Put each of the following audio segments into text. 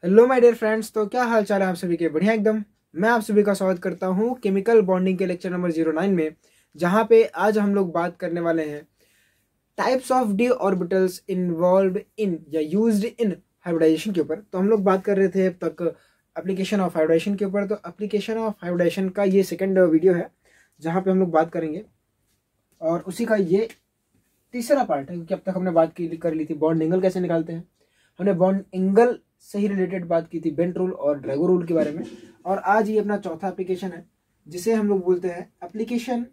Hello my dear friends. तो क्या हाल चाल है आप सभी के? बढ़िया एकदम। मैं आप सभी का स्वागत करता हूं केमिकल बॉन्डिंग के लेक्चर नंबर 09 में, जहां पे आज हम लोग बात करने वाले हैं types of D orbitals involve in या यूज्ड इन हाइब्रिडाइजेशन के ऊपर। तो हम लोग बात कर रहे थे अब तक एप्लीकेशन ऑफ हाइब्रिडाइजेशन के ऊपर। तो एप्लीकेशन ऑफ हाइब्रिडाइजेशन का ये सेकेंड वीडियो है जहाँ पे हम लोग बात करेंगे, और उसी का ये तीसरा पार्ट है, क्योंकि अब तक हमने बात कर ली थी बॉन्ड एंगल कैसे निकालते हैं। हमने बॉन्ड एंगल से ही रिलेटेड बात की थी बेंट रूल और ड्रैगो रूल के बारे में। और आज ये अपना चौथा एप्लीकेशन है, जिसे हम लोग बोलते हैं application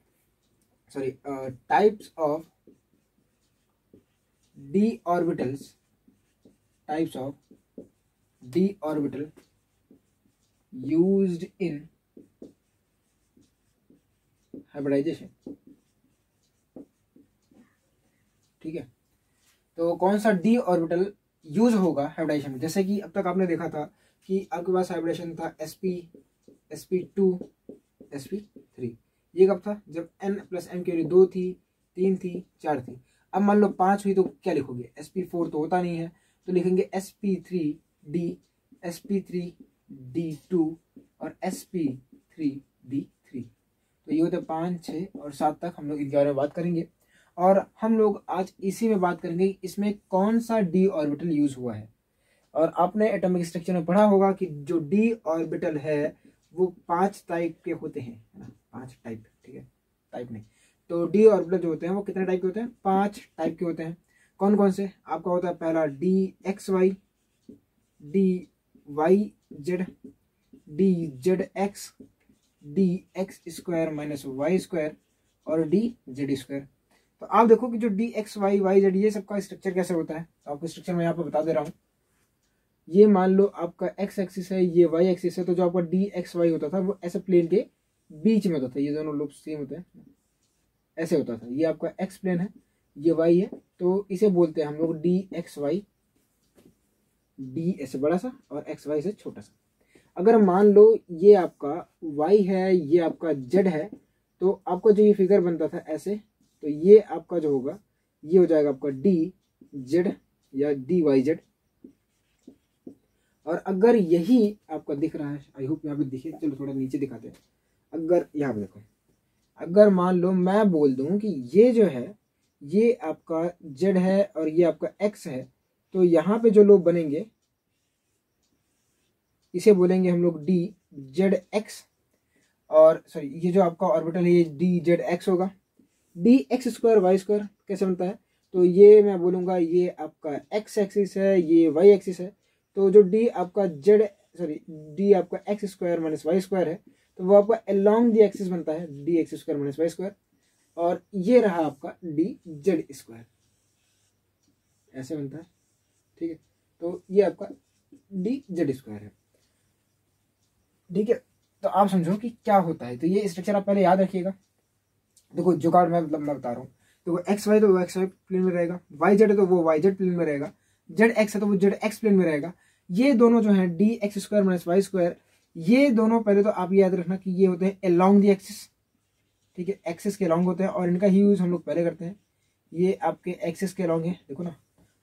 types of D orbitals, types of D orbital used in hybridization. ठीक है, तो कौन सा डी ऑर्बिटल यूज होगा हाइब्रिडाइजेशन में? जैसे कि अब तक आपने देखा था कि आपके पास हाइब्रिडेशन था sp2 sp3। ये कब था? जब n प्लस m की वैल्यू 2 थी, 3 थी, 4 थी। अब मान लो 5 हुई तो क्या लिखोगे? sp4 तो होता नहीं है, तो लिखेंगे sp3d, sp3d2 और sp3d3। तो ये होते 5, 6 और 7 तक हम लोग इनके बारे में बात करेंगे। और हम लोग आज इसी में बात करेंगे कि इसमें कौन सा डी ऑर्बिटल यूज हुआ है। और आपने एटॉमिक स्ट्रक्चर में पढ़ा होगा कि जो डी ऑर्बिटल है वो 5 टाइप के होते हैं, है ना? 5 टाइप, ठीक है, टाइप नहीं। तो डी ऑर्बिटल जो होते हैं वो कितने टाइप के होते हैं? 5 टाइप के होते हैं। कौन कौन से? आपका होता है पहला d x y, d y z, d z x, d x square minus Y square और डी जेड स्क्वायर। तो आप देखो कि जो d x y y z ये सबका स्ट्रक्चर कैसे होता है। तो आपको स्ट्रक्चर मैं यहाँ पे बता दे रहा हूँ। ये मान लो आपका एक्स एक्सिस है, ये वाई एक्सिस है। तो जो आपका डी एक्स वाई होता था वो ऐसे प्लेन के बीच में होता था। ये दोनों लोग सेम होते हैं, ऐसे होता था। ये आपका एक्स प्लेन है, ये वाई है, तो इसे बोलते हैं हम लोग डी एक्स वाई। डी ऐसे बड़ा सा और एक्स वाई से छोटा सा। अगर मान लो ये आपका y है, ये आपका z है, तो आपका जो ये फिगर बनता था ऐसे, तो ये आपका जो होगा ये हो जाएगा आपका डी जेड या डी वाई जेड। और अगर यही आपका दिख रहा है, आई होप यहाँ पे दिखे, चलो थोड़ा नीचे दिखाते हैं। अगर यहाँ पे देखो, अगर मान लो मैं बोल दूं कि ये जो है ये आपका z है और ये आपका x है, तो यहाँ पे जो लोग बनेंगे इसे बोलेंगे हम लोग डी जेड एक्स। और सॉरी, ये जो आपका ऑर्बिटल है ये डी जेड एक्स होगा। D x square y square कैसे बनता है? तो ये मैं बोलूँगा ये आपका एक्स एक्सिस है, ये वाई एक्सिस है। तो जो डी आपका डी आपका x square minus Y square है, तो वो आपका अलोंग दी एक्सिस बनता है d x square minus Y square. और ये रहा आपका डी जेड स्क्वायर, ऐसे बनता है। ठीक है, तो ये आपका डी जेड स्क्वायर है। ठीक है, तो आप समझो कि क्या होता है। तो ये स्ट्रक्चर आप पहले याद रखिएगा। देखो जुगाड़ मैं बता रहा हूँ। देखो एक्स वाई तो वो एक्स वाई प्लेन में रहेगा, वाई जेड है तो वो वाई जेड प्लेन में रहेगा, जेड एक्स है तो वो जेड एक्स प्लेन में रहेगा। ये दोनों जो है d x square minus Y square, ये दोनों पहले तो आप याद रखना कि ये होते हैं अलोंग दी एक्सिस। ठीक है, एक्सिस के अलोंग होते हैं और इनका ही यूज हम लोग पहले करते हैं। ये आपके एक्सिस के अलोंग है। देखो ना,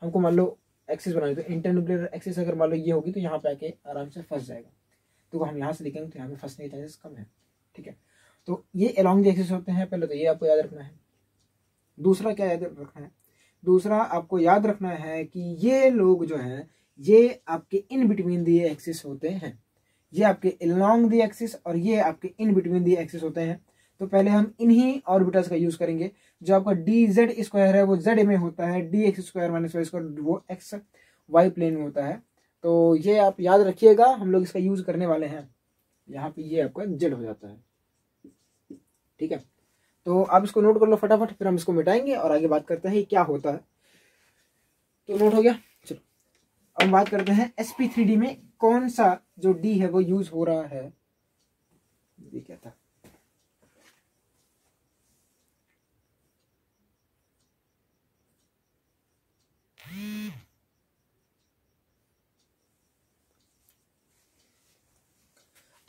हमको मान लो एक्सिस बनानी, तो इंटरन्यूक्लियर एक्सिस अगर मान लो ये होगी तो यहाँ पे आके आराम से फंस जाएगा। तो हम यहाँ से लिखेंगे तो यहाँ पे फंसने के चांसेस कम है। ठीक है, तो ये अलोंग द एक्सिस होते हैं पहले, तो ये आपको याद रखना है। दूसरा क्या याद रखना है? दूसरा आपको याद रखना है कि ये लोग जो हैं ये आपके इन बिटवीन दी एक्सिस होते हैं। ये आपके अलोंग द एक्सिस और ये आपके इन बिटवीन दी एक्सिस होते हैं। तो पहले हम इन्हीं ऑर्बिटल्स का यूज करेंगे। जो आपका डी जेड स्क्वायर है वो जेड में होता है, d x square minus Y square वो एक्स वाई प्लेन में होता है। तो ये आप याद रखिएगा, हम लोग इसका यूज करने वाले हैं। यहाँ पे ये आपका जेड हो जाता है। ठीक है, तो आप इसको नोट कर लो फटाफट, फिर हम इसको मिटाएंगे और आगे बात करते हैं क्या होता है। तो नोट हो गया। चलो अब हम बात करते हैं sp3d में कौन सा जो डी है वो यूज हो रहा है। ये क्या था?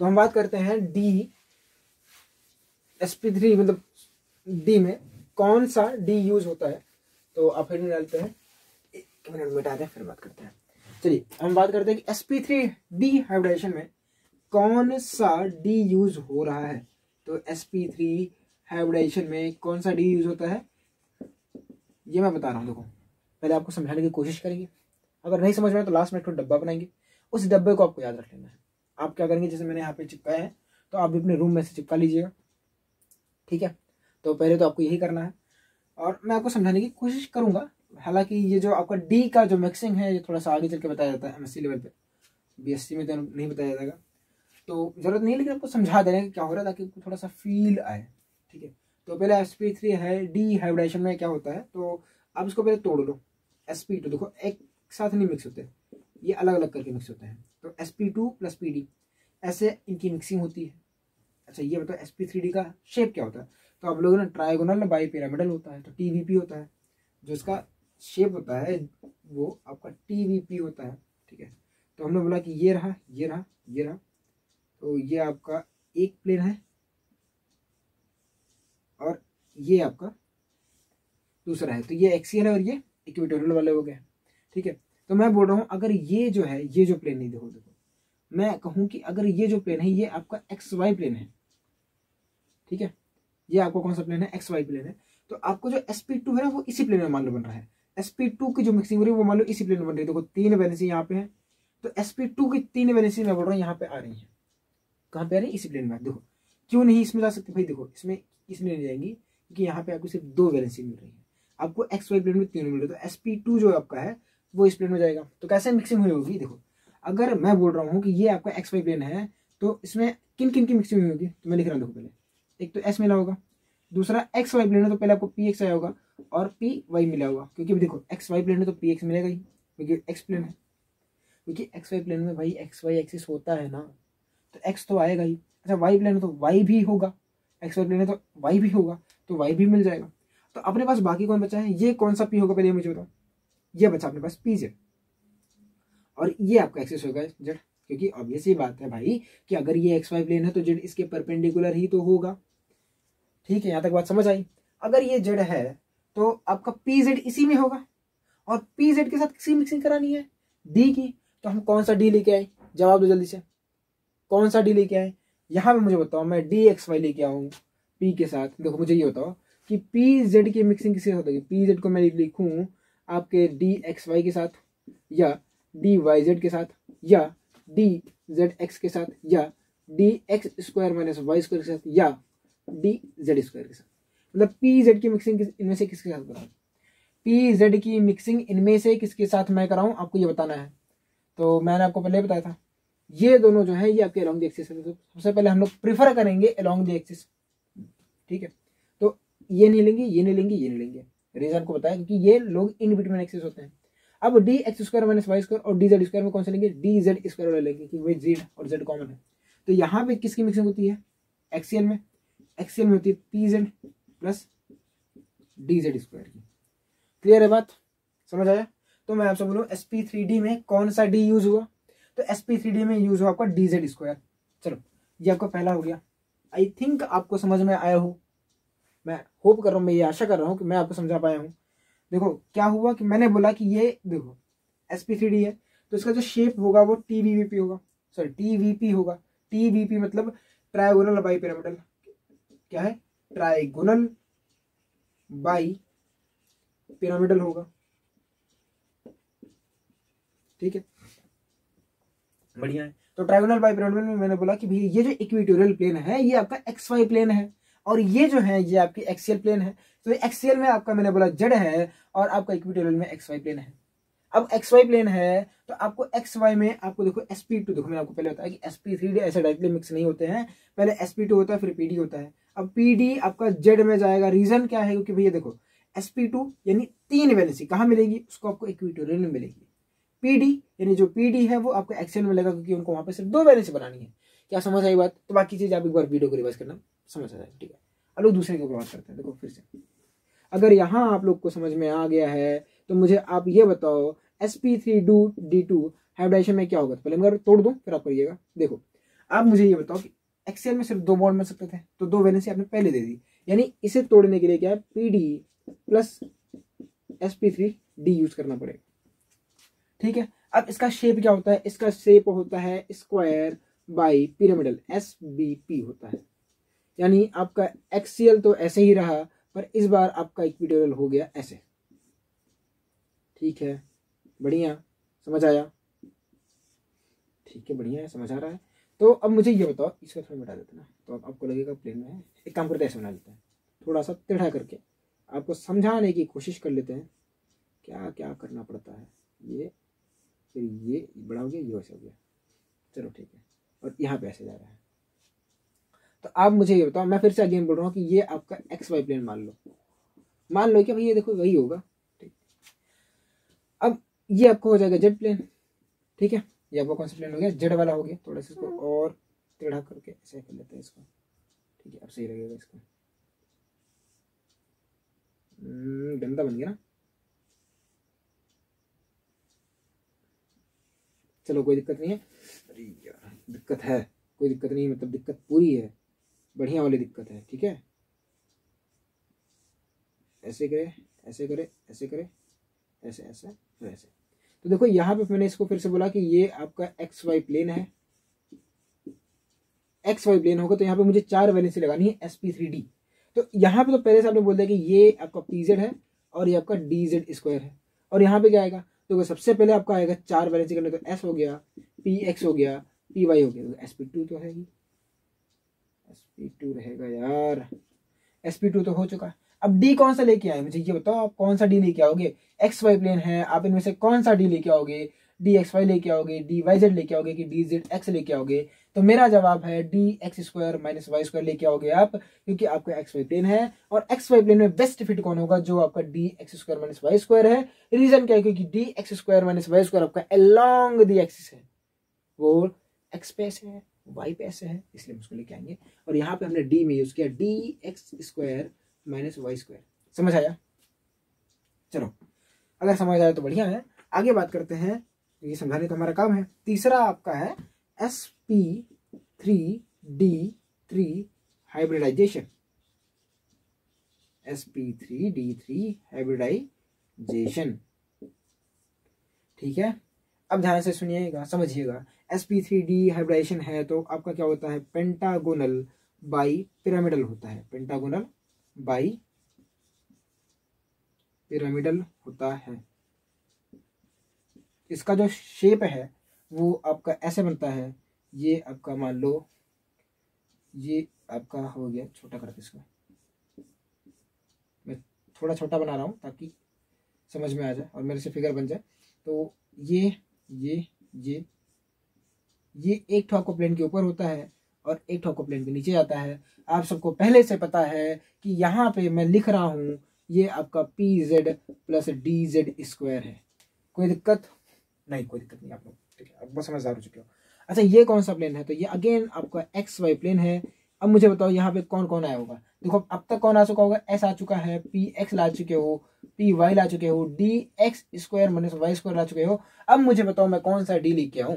तो हम बात करते हैं डी sp3 मतलब डी में कौन सा डी यूज होता है। तो आप फिर डालते हैं, 1 मिनट मिटाते हैं फिर बात करते हैं। चलिए हम बात करते हैं कि sp3 हाइब्रिडाइजेशन में कौन सा डी यूज हो रहा है। तो sp3 हाइब्रिडाइजेशन में कौन सा डी यूज होता है ये मैं बता रहा हूँ। देखो पहले आपको समझाने की कोशिश करेंगे, अगर नहीं समझ में आए तो लास्ट में एक डब्बा बनाएंगे, उस डब्बे को आपको याद रख लेना है। आप क्या करेंगे, जैसे मैंने यहाँ पे चिपकाया है तो आप भी अपने रूम में से चिपका लीजिएगा, ठीक है। तो पहले तो आपको यही करना है और मैं आपको समझाने की कोशिश करूंगा। हालांकि ये जो आपका डी का जो मिक्सिंग है ये थोड़ा सा आगे चल के बताया जाता है एमएससी लेवल पे, बीएससी में तो नहीं बताया जाएगा, तो जरूरत नहीं है, लेकिन आपको समझा देना कि क्या हो रहा है ताकि आपको थोड़ा सा फील आए, ठीक है। तो पहले sp3 है डी हाइब्रिडाइजेशन में क्या होता है, तो आप इसको पहले तोड़ लो। sp2 देखो एक साथ नहीं मिक्स होते, ये अलग अलग करके मिक्स होते हैं। तो sp2 प्लस pd ऐसे इनकी मिक्सिंग होती है। अच्छा ये बताओ sp3d का शेप क्या होता है, तो आप लोगों ने ट्राइगोनल बाई पिरामिडल होता है, तो tvp होता है, जो इसका शेप होता है वो आपका tvp होता है, ठीक है। तो हमने बोला कि ये रहा ये रहा ये रहा, तो ये आपका एक प्लेन है और ये आपका दूसरा है, तो ये एक्सियल है और ये इक्वेटोरियल वाले हो गए, ठीक है। तो मैं बोल रहा हूँ अगर ये जो है ये जो प्लेन नहीं, देखो देखो मैं कहूँ कि अगर ये जो प्लेन है ये आपका एक्स वाई प्लेन है, ठीक है, ये आपका कौन सा प्लेन है, एक्स वाई प्लेन है, तो आपको जो sp2 है ना वो इसी प्लेन में मान लो बन रहा है। sp2 की जो मिक्सिंग हो रही है वो मान लो इसी प्लेन में बन रही है। देखो तीन वैलेंसी यहाँ पे है, तो sp2 की तीन वैलेंसी मैं बोल रहा हूँ यहाँ पे आ रही है, कहाँ पे आ रही है, इसी प्लेन में। देखो क्यों नहीं इसमें जा सकते भाई, देखो इसमें इसलिए नहीं जाएंगी क्योंकि यहाँ पे आपको सिर्फ दो वैलेंसी मिल रही है, आपको एक्स वाई प्लेन में तीन मिल रही है, तो sp2 जो आपका है वो इस प्लेन में जाएगा। तो कैसे मिक्सिंग हुई होगी, देखो अगर मैं बोल रहा हूँ कि ये आपका एक्स वाई प्लेन है तो इसमें किन किन की मिक्सिंग हुई होगी, तो मैं लिख रहा हूँ। देखो पहले एक तो एस मिला होगा, दूसरा एक्स वाई प्लेन है तो पहले आपको पी एक्स आया होगा और पी वाई मिला होगा, क्योंकि देखो एक्स वाई प्लेन है तो पी एक्स मिलेगा ही क्योंकि एक्स प्लेन है, क्योंकि एक्स वाई प्लेन में भाई एक्स वाई एक्सिस होता है ना, तो एक्स तो आएगा ही। अच्छा वाई प्लेन है तो वाई भी होगा, एक्स वाई प्लेन है तो वाई भी होगा, तो वाई भी मिल जाएगा। तो अपने पास बाकी कौन बचा है, ये कौन सा पी होगा पहले मुझे बताओ, ये बचा अपने पास पी जेड, और ये आपका एक्सिस होगा जेड, क्योंकि ऑब्वियस ही बात है भाई कि अगर ये एक्स वाई प्लेन है तो जेड इसके परपेंडिकुलर ही तो होगा, ठीक है। यहाँ तक बात समझ आई। अगर ये जेड है तो आपका पी जेड इसी में होगा, और पी जेड के साथ किसी मिक्सिंग करानी है डी की, तो हम कौन सा डी लेके आए, जवाब दो जल्दी से, कौन सा डी लेके आए, यहाँ पे मुझे बताओ। मैं डी एक्स वाई लेके आऊँ पी के साथ, देखो मुझे ये बताओ कि पी जेड की मिक्सिंग किसके साथ होगी, पी जेड को मैं लिखूँ आपके डी एक्स वाई के साथ, या डी वाई जेड के साथ, या डी जेड एक्स के साथ, या d x square minus Y square के साथ, या डी जेड स्क्वायर के साथ। मतलब पी जेड की मिक्सिंग इनमें से किसके साथ कराऊं, पी जेड की मिक्सिंग इनमें से किसके साथ मैं कराऊं, आपको ये बताना है। तो मैंने आपको पहले बताया था ये दोनों जो है ये आपके अलोंग द एक्सिस है, तो सबसे पहले हम लोग प्रीफर करेंगे अलोंग द एक्सिस, ठीक है। तो ये नहीं लेंगे ये नहीं लेंगे ये नहीं लेंगे, रीजन को बताया क्योंकि ये लोग इन बिटवीन एक्सिस होते हैं। अब d x square minus Y square और डी जेड स्क्वायर में कौन सा लेंगे, डी जेड स्क्वायर वाला लेंगे क्योंकि वही जेड और जेड कॉमन है। तो यहाँ पे किसकी मिक्सिंग होती है, एक्सियल में, एक्सियल में होती है P Z plus D z square की। क्लियर है बात, समझ आया। तो मैं आपसे बोलूँ sp3d में कौन सा डी यूज हुआ, तो sp3d में यूज हुआ आपका डी जेड स्क्वायर। चलो ये आपका पहला हो गया, आई थिंक आपको समझ में आया हो, मैं होप कर रहा हूँ, मैं ये आशा कर रहा हूँ कि मैं आपको समझा पाया हूँ। देखो क्या हुआ कि मैंने बोला कि ये देखो sp3d है तो इसका जो शेप होगा वो tvp होगा, सॉरी tvp होगा। tvp मतलब ट्राइगोनल बाई पिरामिडल, क्या है, ट्राइगोनल बाई पिरामिडल होगा, ठीक है, बढ़िया है। तो ट्राइगोनल बाई पिरामिडल में मैंने बोला कि भाई ये जो इक्वेटोरियल प्लेन है ये आपका एक्स वाई प्लेन है, और ये जो है ये आपकी एक्सियल प्लेन है। तो एक्सियल में आपका मैंने बोला जेड है और आपका इक्वेटोरियल में एक्स वाई प्लेन है। अब एक्स वाई प्लेन है तो आपको एक्स वाई में आपको देखो sp2, देखो मैंने आपको पहले बताया कि sp3d ऐसे डायरेक्टली मिक्स नहीं होते हैं, पहले sp2 होता है फिर pd होता है। अब pd आपका जेड में जाएगा, रीजन क्या है, क्योंकि भैया देखो sp2 यानी तीन वैलेंसी कहाँ मिलेगी, उसको आपको इक्वेटोरियल में मिलेगी। pd यानी जो pd है वो आपको एक्सियल में मिलेगा क्योंकि उनको वहां पे सिर्फ दो वैलेंसी बनानी है। क्या समझ आई बात, तो बाकी चीज आप एक बार वीडियो को रिवाइज करना, समझ आ जाएगा, ठीक है। अब लोग दूसरे के ऊपर बात करते हैं। देखो फिर से अगर यहाँ आप लोग को समझ में आ गया है तो मुझे आप ये बताओ sp3d2 हाइब्रिडाइजेशन में क्या होगा। तो पहले मैं तोड़ दूं फिर आप करिएगा। देखो आप मुझे ये बताओ कि एक्सियल में सिर्फ दो बॉन्ड मिल सकते थे तो दो वैलेंसी आपने पहले दे दी, यानी इसे तोड़ने के लिए क्या है, pd प्लस sp3d यूज करना पड़ेगा, ठीक है। अब इसका शेप क्या होता है, इसका शेप होता है स्क्वायर बाई पिरामिडल, SBP होता है। यानी आपका एक्सियल तो ऐसे ही रहा, पर इस बार आपका इक्विटोरियल हो गया ऐसे। ठीक है, बढ़िया, समझ आया? ठीक है, बढ़िया है, समझ आ रहा है। तो अब मुझे ये बताओ, इसको थोड़ा मिटा देते ना, तो अब आपको लगेगा प्लेन में है। एक काम करते हैं, ऐसे बना लेते हैं, थोड़ा सा टेढ़ा करके आपको समझाने की कोशिश कर लेते हैं क्या क्या करना पड़ता है। ये फिर ये बड़ा हो गया, ये वैसे हो गया, चलो ठीक है। और यहाँ पे ऐसे जा रहा है। तो आप मुझे ये बताओ, मैं फिर से अगेन बोल रहा हूँ कि ये आपका XY प्लेन मान लो कि भाई ये देखो वही होगा। ठीक, अब ये आपको हो जाएगा Z प्लेन। ठीक है, ये आपका कौन सा प्लेन हो गया, Z वाला हो गया। थोड़ा सा इसको और टेढ़ा करके ऐसे कर लेते हैं इसको। ठीक है, अब सही लगेगा इसको। गंदा बन गया ना, चलो कोई दिक्कत नहीं है। अरे यार दिक्कत है, कोई दिक्कत नहीं, मतलब दिक्कत पूरी है, बढ़िया वाली दिक्कत है। ठीक है, ऐसे करे, ऐसे करे, ऐसे करे, ऐसे ऐसे फिर ऐसे। तो देखो यहाँ पे मैंने इसको फिर से बोला कि ये आपका XY प्लेन है। XY प्लेन होगा तो यहाँ पे मुझे 4 वैलेंसी लगानी है SP3D। तो यहाँ पे तो पहले से आपने बोल दिया कि ये आपका PZ है और ये आपका DZ स्क्वायर है। और यहाँ पे क्या आएगा, तो सबसे पहले आपका आएगा 4 वैलेंसी करने, तो S हो गया, PX हो गया, PY हो गया, तो SP2 तो रहेगी, SP2 रहेगा यार, SP2 तो हो चुका है। अब D कौन सा लेके आए, मुझे ये बताओ, आप कौन सा D लेके आओगे। XY प्लेन है, आप इनमें से कौन सा D लेके आओगे, DXY लेके आओगे, DYZ लेके आओगे कि DZX लेके आओगे। तो मेरा जवाब है DX square minus Y square लेके आओगे आप, क्योंकि आपका XY प्लेन है। और XY प्लेन में बेस्ट फिट कौन होगा, जो आपका DX square minus Y square है। रीजन क्या है, क्योंकि DX square minus Y square आपका अलोंग द एक्सिस है, वो एक्स पे ऐसे है, वाई पे ऐसे है, इसलिए हम उसको लेके आएंगे। और यहाँ पे हमने डी में यूज किया DX square minus Y square. समझ आया? चलो, अगर समझ आया तो बढ़िया है, आगे बात करते हैं। ये समझाने तो हमारा काम है। तीसरा आपका है SP3D3 हाइब्रिडाइजेशन। SP3D3 hybridisation. ठीक है, अब ध्यान से सुनिएगा, समझिएगा। SP3D हाइब्रिडाइजेशन है तो आपका क्या होता है, पेंटागोनल बाई पिरामिडल होता है। पेंटागोनल बाई पिरामिडल होता है। इसका जो शेप है वो आपका ऐसे बनता है। ये आपका मान लो, ये आपका हो गया, छोटा करके इसको मैं थोड़ा छोटा बना रहा हूँ ताकि समझ में आ जाए और मेरे से फिगर बन जाए। तो ये एक ठोको प्लेन के ऊपर होता है और एक ठोको प्लेन के नीचे जाता है। आप सबको पहले से पता है कि यहाँ पे मैं लिख रहा हूँ ये आपका PZ प्लस DZ स्क्वायर है। कोई दिक्कत नहीं, कोई दिक्कत नहीं आप लोग, ठीक है, अब बहुत समझदार हो चुके हो। अच्छा, ये कौन सा प्लेन है, तो ये अगेन आपका XY प्लेन है। अब मुझे बताओ यहाँ पे कौन कौन आया होगा। देखो अब तक कौन आ चुका होगा, S आ चुका है, PX ला चुके हो, PY ला चुके हो, DX square minus Y square ला चुके हो। अब मुझे बताओ मैं कौन सा D लेके आऊँ,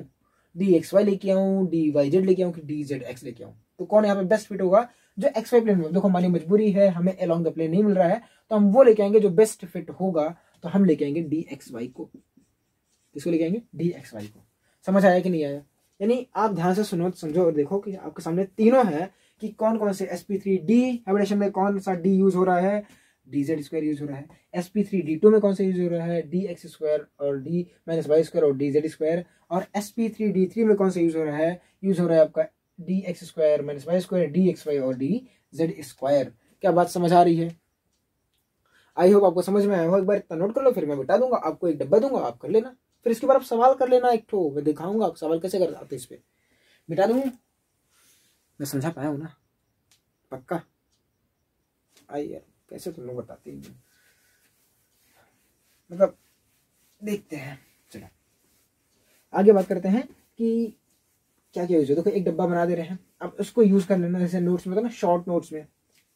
DXY लेके आऊँ, DYZ लेके आऊँ कि DZX लेके आऊँ। तो कौन यहाँ पे बेस्ट फिट होगा, जो XY प्लेन में। देखो हमारी मजबूरी है, हमें अलोंग द प्लेन नहीं मिल रहा है, तो हम वो लेके आएंगे जो बेस्ट फिट होगा। तो हम लेके आएंगे DXY को। किसको लेके आएंगे, DXY को। समझ आया कि नहीं आया? यानी आप ध्यान से सुनो, समझो और देखो कि आपके सामने तीनों है कि कौन कौन से SP3D हाइब्रिडेशन में कौन सा D यूज हो रहा है, DZ स्क्वायर यूज हो रहा है। SP3D2 में कौन सा यूज हो रहा है, DX स्क्वायर और D माइनस वाई स्क्वायर और DZ स्क्वायर। और SP3D3 में कौन सा यूज हो रहा है, आपका DX square minus Y square, DXY और DZ स्क्वायर। क्या बात समझ आ रही है? आई होप आपको समझ में आया हो। एक बार इतना नोट कर लो, फिर मैं बता दूंगा आपको, एक डब्बा दूंगा, आप कर लेना। फिर इसके बाद आप सवाल कर लेना, एक ठो मैं दिखाऊंगा आप सवाल कैसे करते आते, इस पे मिटा दूंगा। मैं समझा पाया हूँ ना, पक्का? आई यार, कैसे तुम लोग बताते हैं, मतलब देखते हैं। चलो आगे बात करते हैं कि क्या क्या यूज हो। देखो एक डब्बा बना दे रहे हैं, आप उसको यूज कर लेना। जैसे नोट्स में, तो ना शॉर्ट नोट्स में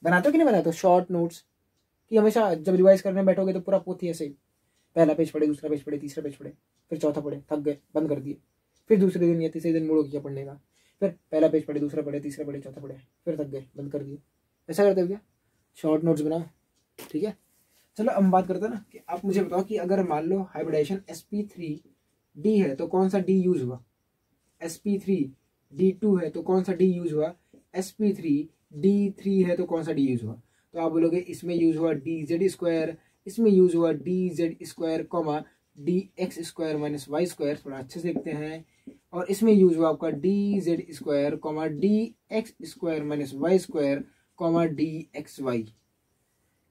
बनाते हो कि नहीं बनाते हो शॉर्ट नोट्स, कि हमेशा जब रिवाइज करने बैठोगे तो पूरा पोथी ऐसे ही, पहला पेज पढ़े, दूसरा पेज पढ़े, तीसरा पेज पढ़े, फिर चौथा पढ़े, थक गए, बंद कर दिए। फिर दूसरे दिन या तीसरे दिन मूड हो गया पढ़ने का, फिर पहला पेज पढ़े, दूसरा पढ़े, तीसरा पढ़े, चौथा पढ़े, फिर थक गए, बंद कर दिए। ऐसा करते हो क्या? शॉर्ट नोट्स बनाओ, ठीक है। चलो अब बात करते हैं ना कि आप मुझे बताओ कि अगर मान लो हाइब्रिडाइजेशन SP3 डी है तो कौन सा डी यूज हुआ, sp3d2 है तो कौन सा डी यूज हुआ, sp3d3 है तो कौन सा डी यूज हुआ। तो आप बोलोगे इसमें यूज हुआ dz², इसमें यूज हुआ dz², comma dx² minus y², थोड़ा अच्छे से लिखते हैं, और इसमें यूज हुआ आपका dz², comma dx² minus y², comma dxy,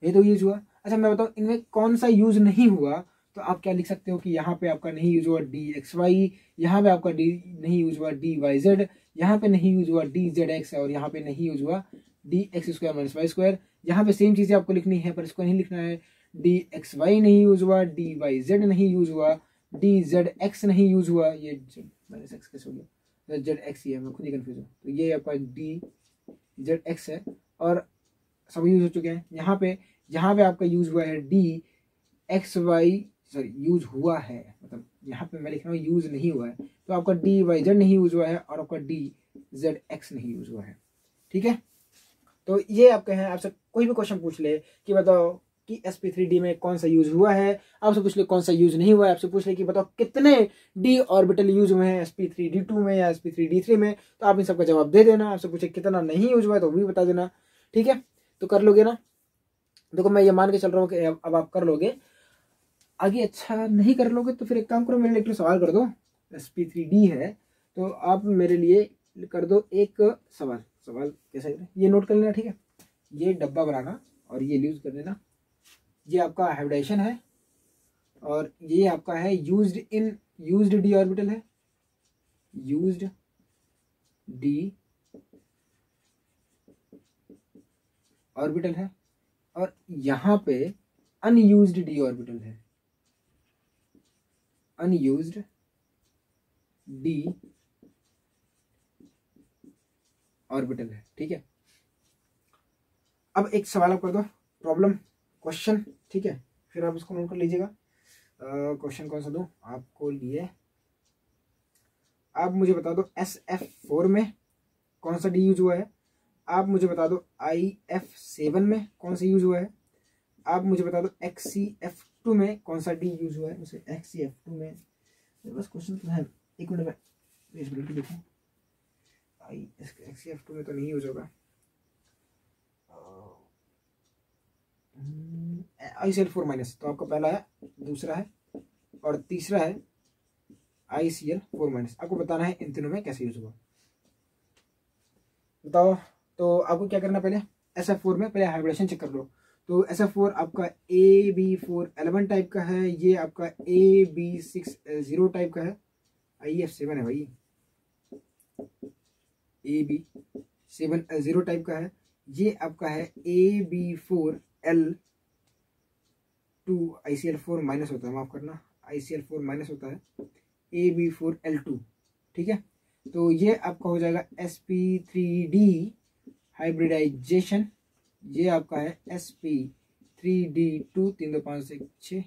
ये तो यूज हुआ। अच्छा मैं बताऊँ इनमें कौन सा यूज नहीं हुआ, तो आप क्या लिख सकते हो कि यहाँ पे आपका नहीं यूज हुआ dxy, यहाँ पे आपका नहीं यूज हुआ dyz, यहाँ पे नहीं यूज हुआ dzx, और यहाँ पे नहीं यूज हुआ dx² माइनस y²। यहाँ पे सेम चीजें आपको लिखनी है पर इसको नहीं लिखना है, dxy नहीं यूज हुआ, dyz नहीं यूज हुआ, dzx नहीं यूज हुआ, ये माइनस x कैसे हो गया, zx ही है, मैं खुद ही कंफ्यूज हूँ। तो ये आपका dzx है और सब यूज हो चुके हैं। यहाँ पे आपका यूज हुआ है dxy, सॉरी यूज हुआ है, मतलब यहाँ पे मैं लिख रहा हूँ यूज नहीं हुआ है, तो आपका dyz नहीं यूज हुआ है और आपका dzx नहीं यूज हुआ है। ठीक है, तो ये आपके हैं। आपसे कोई भी क्वेश्चन पूछ ले कि बताओ कि sp3d में कौन सा यूज हुआ है, आपसे पूछ ले कौन सा यूज नहीं हुआ है, आपसे पूछ ले कि बताओ कितने d ऑर्बिटल यूज हुए हैं sp3d2 में या sp3d3 में, तो आप इन सबका जवाब दे देना। आपसे पूछे कितना नहीं यूज हुआ है तो भी बता देना। ठीक है, तो कर लोगे ना। देखो मैं ये मान के चल रहा हूँ कि अब आप कर लोगे। आगे अच्छा नहीं कर लोगे तो फिर एक काम करो, मेरे लिए एक सवाल कर दो। sp3d है तो आप मेरे लिए कर दो एक सवाल। सवाल कैसे करें ये नोट कर लेना। ठीक है, ये डब्बा बनाना और ये यूज कर देना। ये आपका हाइब्रिडाइजेशन है और ये आपका है यूज्ड डी ऑर्बिटल है, यूज्ड डी ऑर्बिटल है, और यहाँ पे अनयूज्ड डी ऑर्बिटल है, अनयूज्ड डी ऑर्बिटल है। ठीक है, अब एक सवाल आप कर दो, प्रॉब्लम क्वेश्चन। ठीक है, फिर आप इसको नोट कर लीजिएगा। क्वेश्चन कौन सा दूं आपको लिए, आप मुझे बता दो SF4 में कौन सा डी यूज हुआ है, आप मुझे बता दो IF7 में कौन सा यूज हुआ है, आप मुझे बता दो XCF2 में कौन सा डी यूज हुआ है। उसे XCF2 में बस क्वेश्चन तो है, एक मिनट में पेज बिल्कुल देखूं। XCF2 में तो नहीं यूज होगा, ICl4 माइनस तो आपका पहला है, दूसरा है और तीसरा है ICl4 माइनस। आपको बताना है इन तीनों में कैसे यूज हुआ, बताओ। तो आपको क्या करना, पहले SF4 में पहले हाइब्रिडेशन चेक कर लो। तो SF4 आपका AB411 टाइप का है, ये आपका AB60 टाइप का है, IF7 है भाई, AB70 टाइप का है। ये आपका है AB4L2, ICl4 माइनस होता है, माफ करना, ICl4 माइनस होता है, AB4L2। ठीक है, तो ये आपका हो जाएगा sp3d हाइब्रिडाइजेशन, ये आपका है sp3d2, 3 2 5 से 6,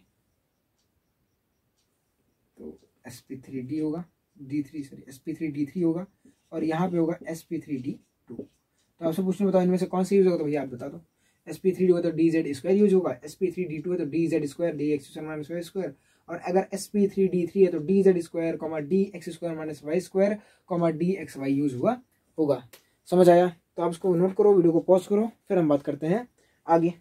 तो sp3d होगा, d3 सॉरी sp3d3 होगा, और यहाँ पे होगा sp3d2। तो आपसे पूछने बताओ इनमें से कौन सा यूज होगा, तो भैया आप बता दो। sp3d होगा तो dz² यूज होगा, sp3d2 है तो dz² dx² माइनस y², और अगर sp3d3 है तो dz², dx² minus y², dxy use हुआ होगा। समझ आया? तो आप इसको नोट करो, वीडियो को पॉज करो, फिर हम बात करते हैं आगे।